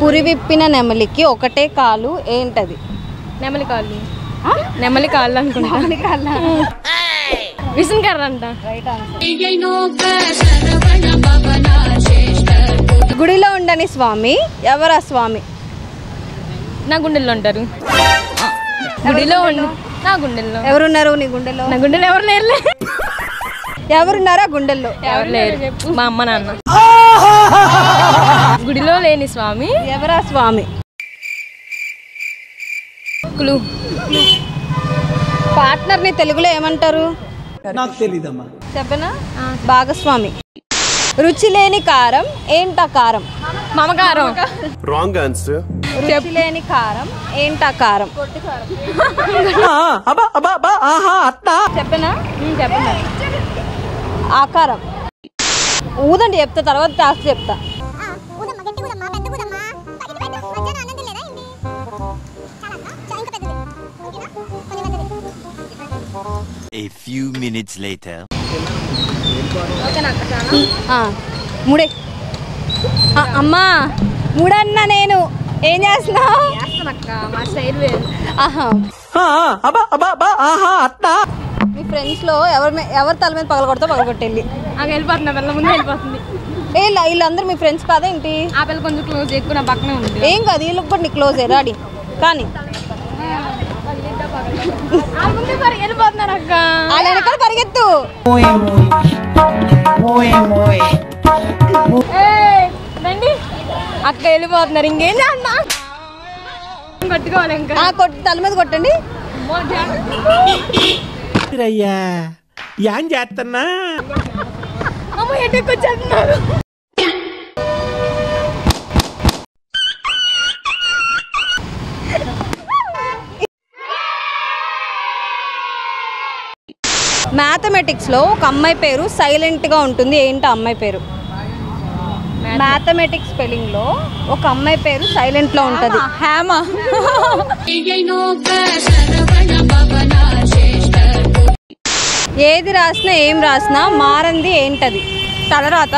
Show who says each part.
Speaker 1: పురి విప్పిన నెమలికి ఒకటే కాలు ఏంటది?
Speaker 2: నెమలి కాళ్ళు. నెమలి కాళ్ళు అనుకుంటా. విసునకర్ర అంట.
Speaker 1: గుడిలో ఉండని స్వామి ఎవరా స్వామి?
Speaker 2: నా గుండెల్లో ఉంటారు. గుడిలో ఉండి నా గుండెల్లో
Speaker 1: ఎవరున్నారు? నీ గుండెల్లో?
Speaker 2: నా గుండెలో ఎవరు లేరు.
Speaker 1: ఎవరున్నారా గుండెల్లో?
Speaker 2: ఎవరు లేరు. మా అమ్మ నాన్న. గుడిలో లేని స్వామి
Speaker 1: ఎవరా స్వామి?
Speaker 2: క్లూ.
Speaker 1: పార్ట్నర్ ని తెలుగులో ఏమంటారు?
Speaker 3: నాకు తెలీదమ్మా.
Speaker 1: చెప్పనా? భాగస్వామి. రుచి లేని కారం ఏంటా కారం?
Speaker 2: మమకారం.
Speaker 4: Wrong answer.
Speaker 1: రుచి లేని కారం ఏంటా కారం? చెప్పనా?
Speaker 2: చెప్పండి.
Speaker 1: ఆకారం. ఊదండి చెప్తా, తర్వాత టాస్క్ చెప్తా.
Speaker 5: A few minutes later.
Speaker 1: ముడే. అమ్మా ముడన్నా నేను ఏం చేస్తున్నావు?
Speaker 2: మా స్టైల్ వేరు.
Speaker 1: మీ ఫ్రెండ్స్ లో ఎవరి తల మీద పగలగొడతా పగలగొట్టెళ్ళి.
Speaker 2: నాకు వెళ్ళిపోతుంది. పిల్ల ముందు వెళ్ళిపోతుంది.
Speaker 1: వీళ్ళందరూ మీ ఫ్రెండ్స్ కాదా ఏంటి?
Speaker 2: ఆ పిల్ల కొంచెం క్లోజ్ ఎక్కువ నా పక్కనే ఉంది.
Speaker 1: ఏం కాదు, వీళ్ళకి కూడా నీ క్లోజ్ రాడి కానీ
Speaker 2: వెళ్ళిపోతున్నారు అక్క.
Speaker 1: వాళ్ళ వెనకాల పరిగెత్తు.
Speaker 2: రండి అక్క, వెళ్ళిపోతున్నారు. ఇంకేం చేస్తా? కొట్టుకోవాలి ఇంకా.
Speaker 1: తల మీద కొట్టండి.
Speaker 3: ఏం చేస్తున్నా?
Speaker 2: అమ్మ ఎటుకు వచ్చేస్తున్నారు.
Speaker 1: మ్యాథమెటిక్స్ లో ఒక అమ్మాయి పేరు సైలెంట్ గా ఉంటుంది. ఏంటి అమ్మాయి పేరు? మ్యాథమెటిక్స్ స్పెల్లింగ్ లో ఒక అమ్మాయి పేరు సైలెంట్ లో ఉంటది.
Speaker 2: హేమ.
Speaker 1: ఏది రాసినా ఏం రాసినా మారంది ఏంటది?
Speaker 2: తలరాత.